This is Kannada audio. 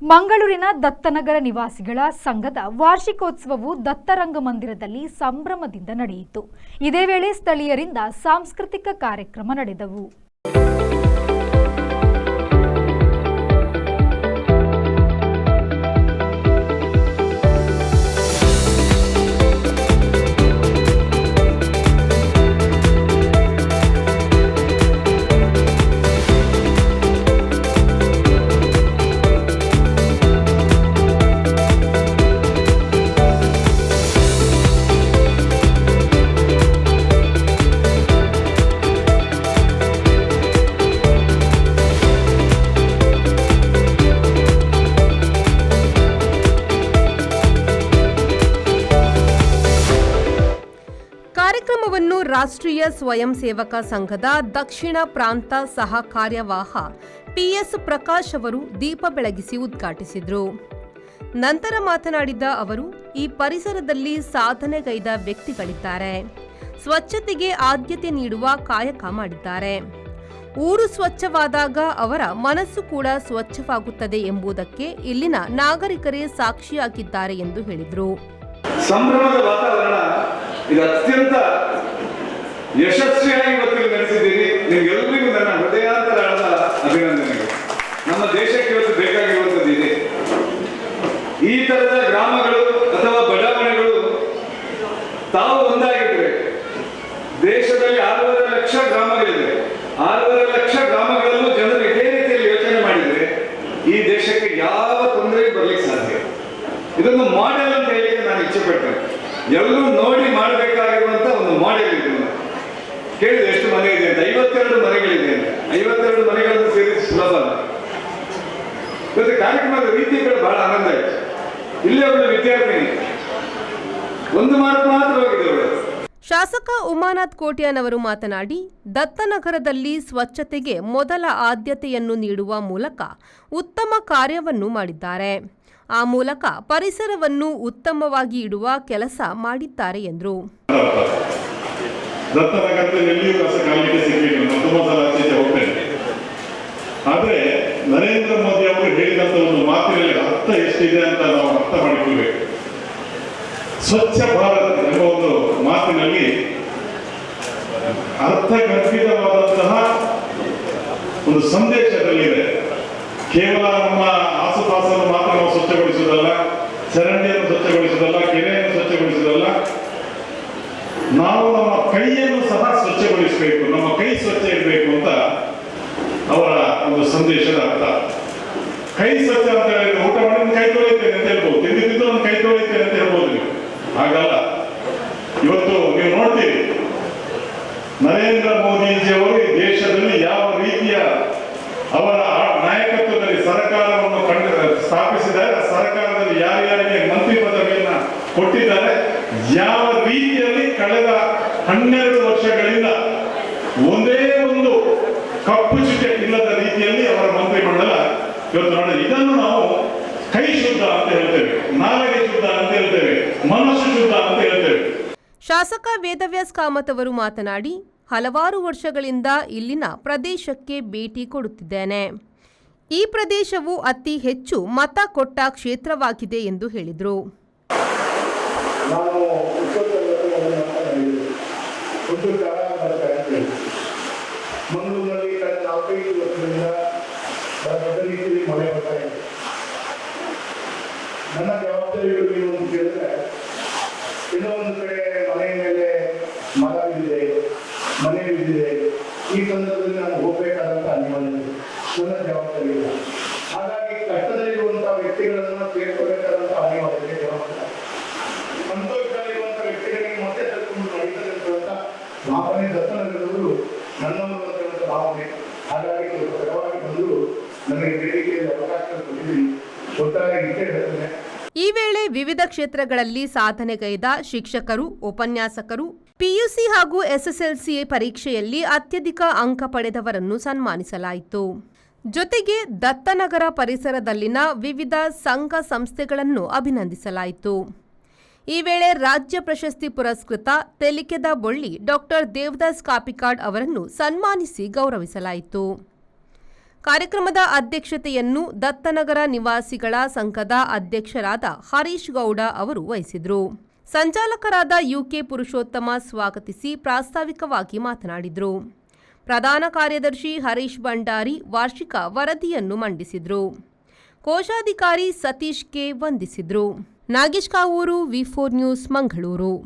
ಮಂಗಳೂರಿನ ದತ್ತನಗರ ನಿವಾಸಿಗಳ ಸಂಘದ ವಾರ್ಷಿಕೋತ್ಸವವು ದತ್ತರಂಗ ಮಂದಿರದಲ್ಲಿ ಸಂಭ್ರಮದಿಂದ ನಡೆಯಿತು. ಇದೇ ವೇಳೆ ಸ್ಥಳೀಯರಿಂದ ಸಾಂಸ್ಕೃತಿಕ ಕಾರ್ಯಕ್ರಮ ನಡೆದವು. ಕಾರ್ಯಕ್ರಮವನ್ನು ರಾಷ್ಟ್ರೀಯ ಸ್ವಯಂ ಸೇವಕ ಸಂಘದ ದಕ್ಷಿಣ ಪ್ರಾಂತ ಸಹ ಕಾರ್ಯವಾಹ ಪಿಎಸ್ ಪ್ರಕಾಶ್ ಅವರು ದೀಪ ಬೆಳಗಿಸಿ ಉದ್ಘಾಟಿಸಿದರು. ನಂತರ ಮಾತನಾಡಿದ ಅವರು, ಈ ಪರಿಸರದಲ್ಲಿ ಸಾಧನೆಗೈದ ವ್ಯಕ್ತಿಗಳಿದ್ದಾರೆ. ಸ್ವಚ್ಛತೆಗೆ ಆದ್ಯತೆ ನೀಡುವ ಕಾಯಕ ಮಾಡಿದ್ದಾರೆ. ಊರು ಸ್ವಚ್ಛವಾದಾಗ ಅವರ ಮನಸ್ಸು ಕೂಡ ಸ್ವಚ್ಛವಾಗುತ್ತದೆ ಎಂಬುದಕ್ಕೆ ಇಲ್ಲಿನ ನಾಗರಿಕರೇ ಸಾಕ್ಷಿಯಾಗಿದ್ದಾರೆ ಎಂದು ಹೇಳಿದರು. ಸಂಭ್ರಮದ ವಾತಾವರಣ ಇದು ಅತ್ಯಂತ ಯಶಸ್ವಿಯಾಗಿ ಇವತ್ತಿಗೆ ನಡೆಸಿದ್ದೀರಿ. ನಿಮ್ಗೆಲ್ಲರಿಗೂ ನನ್ನ ಹೃದಯಾಂತರಾಳದ ಅಭಿನಂದನೆಗಳು. ನಮ್ಮ ದೇಶಕ್ಕೆ ಇವತ್ತು ಬೇಕಾಗಿರುವಂಥದ್ದು ಇದೆ. ಈ ತರದ ಗ್ರಾಮಗಳು ಅಥವಾ ಬಡಾವಣೆಗಳು ತಾವು ಒಂದಾಗಿದ್ರೆ, ದೇಶದಲ್ಲಿ 6.5 ಲಕ್ಷ ಗ್ರಾಮಗಳಿವೆ. 6.5 ಲಕ್ಷ ಗ್ರಾಮಗಳಲ್ಲೂ ಜನರು ಇದೇ ರೀತಿಯಲ್ಲಿ ಯೋಚನೆ ಮಾಡಿದ್ರೆ ಈ ದೇಶಕ್ಕೆ ಯಾವ ತೊಂದರೆ ಬರ್ಲಿಕ್ಕೆ ಸಾಧ್ಯ. ಇದೊಂದು ಮಾಡೆಲ್ ಅಂತ ಹೇಳಿಕ್ಕೆ ನಾನು ಇಚ್ಛೆ ಪಡ್ತೇನೆ. ಎಲ್ಲರೂ ನೋಡಿ ಮಾಡಬೇಕಾಗಿರುವಂತ ಒಂದು ಮಾಡೆಲ್ ಇದೆ. ಕೇಳಿದೆ ಎಷ್ಟು ಮನೆ ಇದೆ ಅಂತ. 52 ಮನೆಗಳಿದೆ ಅಂತ. 52 ಮನೆಗಳನ್ನು ಸೇರಿಸಿ ಸುಲಭ ಅಲ್ಲ. ಇವತ್ತು ಕಾರ್ಯಕ್ರಮದ ರೀತಿಗಳು ಬಹಳ ಆನಂದ ಆಯ್ತು. ಇಲ್ಲೇ ಒಬ್ಬಳು ವಿದ್ಯಾರ್ಥಿನಿ 1 ಮಾರ್ಕ್ ಮಾತ್ರ ಹೋಗಿದೆ ಅವಳು. ಶಾಸಕ ಉಮಾನಾಥ್ ಕೋಟ್ಯಾನ್ ಅವರು ಮಾತನಾಡಿ, ದತ್ತನಗರದಲ್ಲಿ ಸ್ವಚ್ಛತೆಗೆ ಮೊದಲ ಆದ್ಯತೆಯನ್ನು ನೀಡುವ ಮೂಲಕ ಉತ್ತಮ ಕಾರ್ಯವನ್ನು ಮಾಡಿದ್ದಾರೆ. ಆ ಮೂಲಕ ಪರಿಸರವನ್ನು ಉತ್ತಮವಾಗಿ ಇಡುವ ಕೆಲಸ ಮಾಡಿದ್ದಾರೆ ಎಂದರು. ದತ್ತನಗರದಲ್ಲಿ ಎಲ್ಲಿಯೂ ಕಸ ಕಾಲಿಗೆ ಸಿಗಲಿಲ್ಲ. ನಾನು ತುಂಬಾ ಸಲ ಆಚೆ ಹೋಗ್ತೇನೆ. ಆದ್ರೆ ನರೇಂದ್ರ ಮೋದಿ ಅವರು ಹೇಳಿದಂತ ಒಂದು ಮಾತಿನಲ್ಲಿ ಅರ್ಥ ಎಷ್ಟಿದೆ ಅಂತ ನಾವು ಅರ್ಥ ಮಾಡಿಕೊಳ್ಬೇಕು. ಸ್ವಚ್ಛ ಭಾರತ್ ಎಂಬ ಒಂದು ಮಾತಿನಲ್ಲಿ ಅರ್ಥಗರ್ಭಿತವಾದಂತಹ ಒಂದು ಸಂದೇಶದಲ್ಲಿದೆ. ಕೇವಲ ನಮ್ಮ ಆಸುಪಾಸನ್ನು ಮಾತ್ರ ನಾವು ಸ್ವಚ್ಛಗೊಳಿಸುವುದಲ್ಲ, ಚರಂಡಿಯನ್ನು ಸ್ವಚ್ಛಗೊಳಿಸುವುದಲ್ಲ, ಕೆರೆಯನ್ನು ಸ್ವಚ್ಛಗೊಳಿಸುವುದಲ್ಲ, ನಾವು ನಮ್ಮ ಕೈಯನ್ನು ಸಹ ಸ್ವಚ್ಛಗೊಳಿಸಬೇಕು. ನಮ್ಮ ಕೈ ಸ್ವಚ್ಛ ಇರಬೇಕು ಅಂತ ಅವರ ಒಂದು ಸಂದೇಶದ ಅರ್ಥ. ಕೈ ಸ್ವಚ್ಛ ಅಂತ ಹೇಳಿದ್ರೆ ಊಟ ಮಾಡಿ ಕೈ ತೊಳಿತೇನೆ ಅಂತ ಹೇಳ್ಬೋದು, ತಿಂದಿದ್ದು ಒಂದು ಕೈ ತೊಳಿತೇನೆ ಅಂತ ಹೇಳ್ಬೋದು. ನೀವು ಹಾಗಲ್ಲ. ಇವತ್ತು ನೀವು ನೋಡ್ತೀರಿ, ನರೇಂದ್ರ ಮೋದಿಜಿಯವರು ಈ ದೇಶದಲ್ಲಿ ಯಾವ ರೀತಿಯ ಅವರ ನಾಯಕತ್ವದಲ್ಲಿ ಸರ್ಕಾರವನ್ನು ಸ್ಥಾಪಿಸಿದ್ದಾರೆ, ಸರ್ಕಾರದಲ್ಲಿ ಯಾರ್ಯಾರಿಗೆ ಮಂತ್ರಿ ಪದವಿಯನ್ನ ಕೊಟ್ಟಿದ್ದಾರೆ, ಯಾವ ರೀತಿಯಲ್ಲಿ ಕಳೆದ 12 ವರ್ಷಗಳಿಂದ ಒಂದೇ ಒಂದು ಕಪ್ಪು ಚುಕ್ಕೆ ಇಲ್ಲದ ರೀತಿಯಲ್ಲಿ ಅವರ ಮಂತ್ರಿಮಂಡಲ ಇವತ್ತು ನೋಡಿ. ಇದನ್ನು ನಾವು ಕೈ ಶುದ್ಧ ಅಂತ ಹೇಳ್ತೇವೆ, ನಾಲಿಗೆ ಶುದ್ಧ ಅಂತ ಹೇಳ್ತೇವೆ, ಮನಸ್ಸು ಶುದ್ಧ ಅಂತ ಹೇಳ್ತೇವೆ. ಶಾಸಕ ವೇದವ್ಯಾಸ್ ಕಾಮತ್ ಅವರು ಮಾತನಾಡಿ, ಹಲವಾರು ವರ್ಷಗಳಿಂದ ಇಲ್ಲಿನ ಪ್ರದೇಶಕ್ಕೆ ಭೇಟಿ ಕೊಡುತ್ತಿದ್ದೇನೆ. ಈ ಪ್ರದೇಶವು ಅತಿ ಹೆಚ್ಚು ಮತ ಕೊಟ್ಟ ಕ್ಷೇತ್ರವಾಗಿದೆ ಎಂದು ಹೇಳಿದರು. ಮಂಗಳೂರಿನಲ್ಲಿ ಕಳೆದ 4-5 ವರ್ಷದಿಂದ ದೊಡ್ಡ ರೀತಿಯಲ್ಲಿ ಮಳೆ ಬರ್ತಾ ಇದೆ. ನನ್ನ ಜವಾಬ್ದಾರಿಗಳು ಏನು ಅಂತ ಕೇಳಿದ್ರೆ, ಇನ್ನೂ ಒಂದು ಕಡೆ ಮನೆ ಮೇಲೆ ಮರ ಬಿದ್ದಿದೆ, ಮನೆ ಬಿದ್ದಿದೆ. ಈ ಸಂದರ್ಭದಲ್ಲಿ ನಾನು ಹೋಗ್ಬೇಕಾದಂತ ಅನಿವಾರ್ಯತೆ ನನ್ನ ಜವಾಬ್ದಾರಿ ಇಲ್ಲ. ಹಾಗಾಗಿ ಕಷ್ಟದಲ್ಲಿರುವಂತಹ ವ್ಯಕ್ತಿಗಳನ್ನು ಸೇರ್ಕೊಳ್ಬೇಕಾದಂತ ಅನಿವಾರ್ಯತೆ ಜವಾಬ್ದಾರಿ. ಸಂತೋಷದಲ್ಲಿರುವಂತಹ ವ್ಯಕ್ತಿಗಳಿಗೆ ಮತ್ತೆ ತಗೊಂಡು ನಡೀತದೆ ಅಂತ ಭಾವನೆ ದತ್ತನಗರದವರು ನನ್ನವರು ಅಂತ ಭಾವನೆ. ಹಾಗಾಗಿ ಸ್ವಲ್ಪ ತಡವಾಗಿ ಬಂದು ನನಗೆ ವೇದಿಕೆಯಲ್ಲಿ ಅವಕಾಶ ಕೊಟ್ಟಿದ್ದೀನಿ. ಒಟ್ಟಾರೆ ಇಷ್ಟೇ ಹೇಳ್ತೇನೆ. ಈ ವೇಳೆ ವಿವಿಧ ಕ್ಷೇತ್ರಗಳಲ್ಲಿ ಸಾಧನೆಗೈದ ಶಿಕ್ಷಕರು, ಉಪನ್ಯಾಸಕರು, ಪಿಯುಸಿ ಹಾಗೂ ಎಸ್ಎಸ್ಎಲ್ಸಿ ಪರೀಕ್ಷೆಯಲ್ಲಿ ಅತ್ಯಧಿಕ ಅಂಕ ಪಡೆದವರನ್ನು ಸನ್ಮಾನಿಸಲಾಯಿತು. ಜೊತೆಗೆ ದತ್ತನಗರ ಪರಿಸರದಲ್ಲಿನ ವಿವಿಧ ಸಂಘ ಸಂಸ್ಥೆಗಳನ್ನು ಅಭಿನಂದಿಸಲಾಯಿತು. ಈ ವೇಳೆ ರಾಜ್ಯ ಪ್ರಶಸ್ತಿ ಪುರಸ್ಕೃತ ತೆಲಿಕೆದ ಬೊಳ್ಳಿ ಡಾಕ್ಟರ್ ದೇವದಾಸ್ ಕಾಪಿಕಾಡ್ ಅವರನ್ನು ಸನ್ಮಾನಿಸಿ ಗೌರವಿಸಲಾಯಿತು. ಕಾರ್ಯಕ್ರಮದ ಅಧ್ಯಕ್ಷತೆಯನ್ನು ದತ್ತನಗರ ನಿವಾಸಿಗಳ ಸಂಘದ ಅಧ್ಯಕ್ಷರಾದ ಹರೀಶ್ ಗೌಡ ಅವರು ವಹಿಸಿದರು. ಸಂಚಾಲಕರಾದ ಯುಕೆ ಪುರುಷೋತ್ತಮ ಸ್ವಾಗತಿಸಿ ಪ್ರಾಸ್ತಾವಿಕವಾಗಿ ಮಾತನಾಡಿದರು. ಪ್ರಧಾನ ಕಾರ್ಯದರ್ಶಿ ಹರೀಶ್ ಭಂಡಾರಿ ವಾರ್ಷಿಕ ವರದಿಯನ್ನು ಮಂಡಿಸಿದರು. ಕೋಶಾಧಿಕಾರಿ ಸತೀಶ್ ಕೆ ವಂದಿಸಿದರು. ನಾಗೇಶ್ ಕಾವೂರು, ವಿ4 ನ್ಯೂಸ್, ಮಂಗಳೂರು.